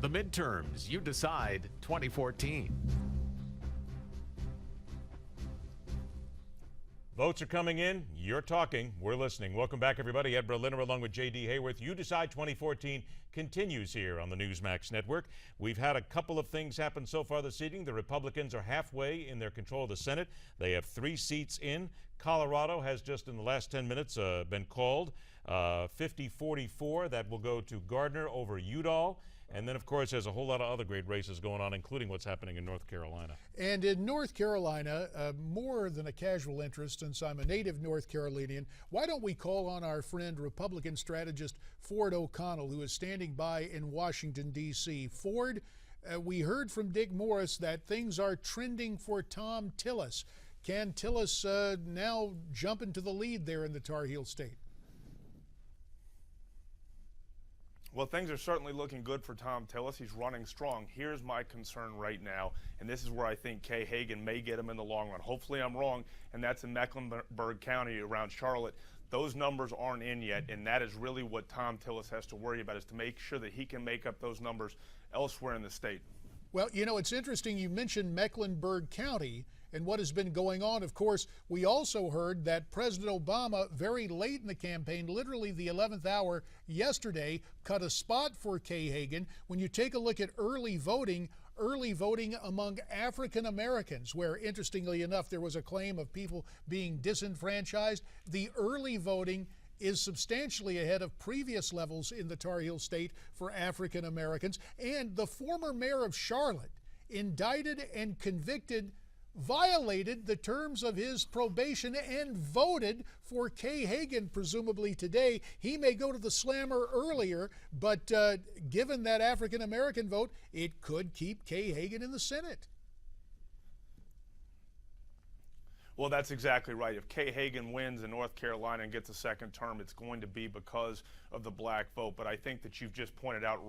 The Midterms, you decide 2014. Votes are coming in. You're talking. We're listening. Welcome back, everybody. Ed Berliner along with J.D. Hayworth. You Decide 2014 continues here on the Newsmax Network. We've had a couple of things happen so far this evening. The Republicans are halfway in their control of the Senate. They have 3 seats in. Colorado has just in the last 10 minutes been called 50-44. That will go to Gardner over Udall. And then, of course, there's a whole lot of other great races going on, including what's happening in North Carolina. And in North Carolina, more than a casual interest, since I'm a native North Carolinian, why don't we call on our friend Republican strategist Ford O'Connell, who is standing by in Washington, D.C. Ford, we heard from Dick Morris that things are trending for Thom Tillis. Can Tillis now jump into the lead there in the Tar Heel State? Well, things are certainly looking good for Thom Tillis. He's running strong. Here's my concern right now, and this is where I think Kay Hagan may get him in the long run. Hopefully I'm wrong, and that's in Mecklenburg County around Charlotte. Those numbers aren't in yet, and that is really what Thom Tillis has to worry about, is to make sure that he can make up those numbers elsewhere in the state. Well, you know, it's interesting you mentioned Mecklenburg County and what has been going on. Of course, we also heard that President Obama, very late in the campaign, literally the 11th hour yesterday, cut a spot for Kay Hagan. When you take a look at early voting among African Americans, where, interestingly enough, there was a claim of people being disenfranchised, the early voting is substantially ahead of previous levels in the Tar Heel State for African Americans. And the former mayor of Charlotte, indicted and convicted, violated the terms of his probation and voted for Kay Hagan, presumably today. He may go to the slammer earlier, but given that African American vote, it could keep Kay Hagan in the Senate. Well, that's exactly right. If Kay Hagan wins in North Carolina and gets a second term, it's going to be because of the black vote. But I think that you've just pointed out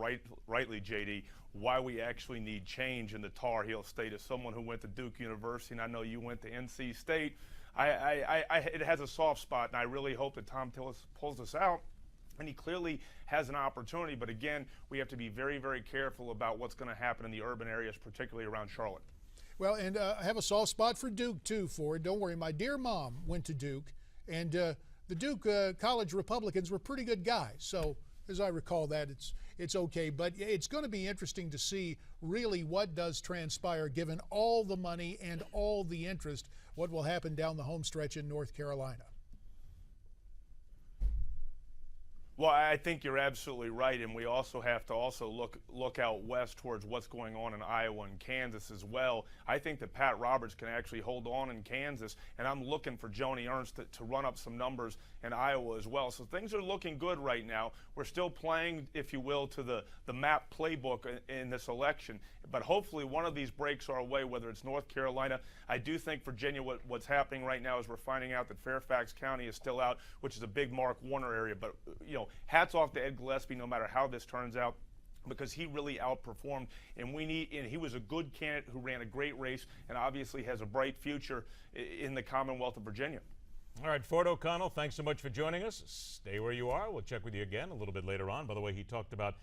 rightly, J.D., why we actually need change in the Tar Heel State. As someone who went to Duke University, and I know you went to NC State, it has a soft spot, and I really hope that Thom Tillis pulls this out. And he clearly has an opportunity. But again, we have to be very, very careful about what's going to happen in the urban areas, particularly around Charlotte. Well, and I have a soft spot for Duke, too, Ford. Don't worry. My dear mom went to Duke, and the Duke College Republicans were pretty good guys. So, as I recall that, it's okay. But it's going to be interesting to see really what does transpire, given all the money and all the interest, what will happen down the home stretch in North Carolina. Well, I think you're absolutely right, and we also have to look out west towards what's going on in Iowa and Kansas as well. I think that Pat Roberts can actually hold on in Kansas, and I'm looking for Joni Ernst to run up some numbers in Iowa as well. So things are looking good right now. We're still playing, if you will, to the map playbook in this election, but hopefully one of these breaks our way, whether it's North Carolina. I do think Virginia, what's happening right now is we're finding out that Fairfax County is still out, which is a big Mark Warner area, but you know, hats off to Ed Gillespie no matter how this turns out, because he really outperformed, and he was a good candidate who ran a great race and obviously has a bright future in the Commonwealth of Virginia. All right, Ford O'Connell, thanks so much for joining us. Stay where you are. We'll check with you again a little bit later on. By the way, he talked about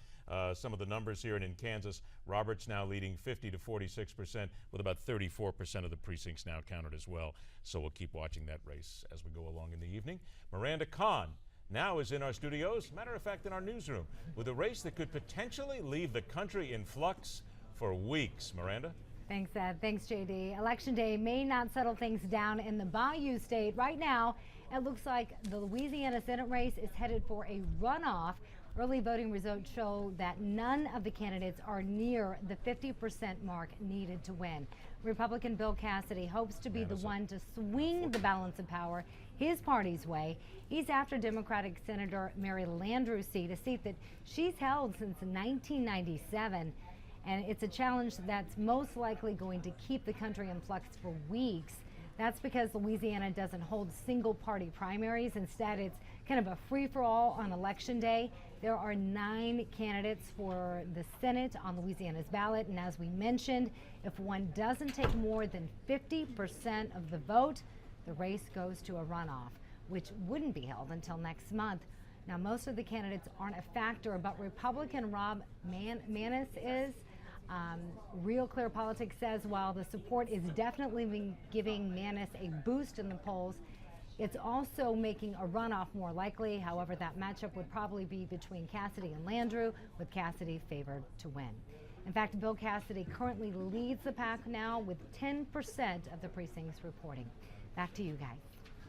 some of the numbers here, and in Kansas, Roberts now leading 50 to 46%, with about 34% of the precincts now counted as well. So we'll keep watching that race as we go along in the evening. Miranda Kahn now is in our studios, matter of fact in our newsroom, with a race that could potentially leave the country in flux for weeks. Miranda? Thanks, Ed. Thanks, JD. Election day may not settle things down in the Bayou State. Right now, it looks like the Louisiana Senate race is headed for a runoff. Early voting results show that none of the candidates are near the 50% mark needed to win. Republican Bill Cassidy hopes to be the one to swing the balance of power his party's way. He's after Democratic Senator Mary Landrieu's seat, a seat that she's held since 1997. And it's a challenge that's most likely going to keep the country in flux for weeks. That's because Louisiana doesn't hold single-party primaries. Instead, it's kind of a free-for-all on Election Day. There are 9 candidates for the Senate on Louisiana's ballot, and as we mentioned, if one doesn't take more than 50% of the vote, the race goes to a runoff, which wouldn't be held until next month. Now, most of the candidates aren't a factor, but Republican Rob Maness is. Real Clear Politics says while the support is definitely giving Maness a boost in the polls, it's also making a runoff more likely. However, that matchup would probably be between Cassidy and Landrieu, with Cassidy favored to win. In fact, Bill Cassidy currently leads the pack now with 10% of the precincts reporting. Back to you guys.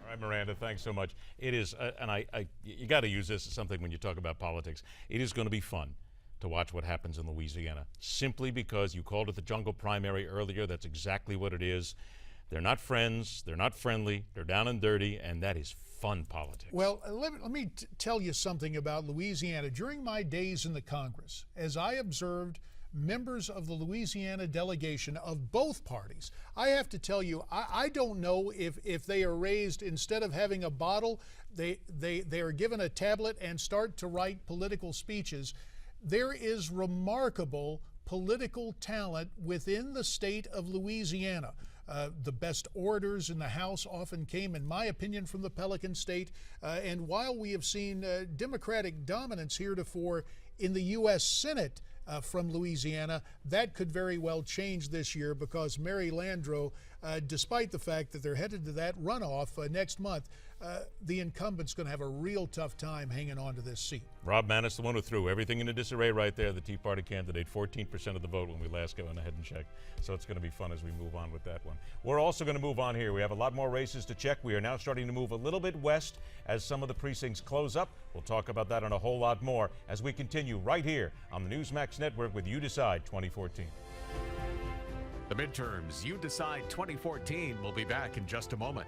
All right, Miranda, thanks so much. It is, and you got to use this as something when you talk about politics. It is going to be fun to watch what happens in Louisiana, simply because you called it the jungle primary earlier. That's exactly what it is. They're not friends, they're not friendly, they're down and dirty, and that is fun politics. Well, let me tell you something about Louisiana. During my days in the Congress, as I observed members of the Louisiana delegation of both parties, I have to tell you, I don't know if they are raised, instead of having a bottle, they are given a tablet and start to write political speeches. There is remarkable political talent within the state of Louisiana. The best orators in the House often came, in my opinion, from the Pelican State. And while we have seen Democratic dominance heretofore in the U.S. Senate from Louisiana, that could very well change this year, because Mary Landrieu, despite the fact that they're headed to that runoff next month, the incumbent's going to have a real tough time hanging on to this seat. Rob Maness, the one who threw everything into disarray right there, the Tea Party candidate, 14% of the vote when we last went ahead and checked. So it's going to be fun as we move on with that one. We're also going to move on here. We have a lot more races to check. We are now starting to move a little bit west as some of the precincts close up. We'll talk about that and a whole lot more as we continue right here on the Newsmax Network with You Decide 2014. The Midterms, You Decide 2014 will be back in just a moment.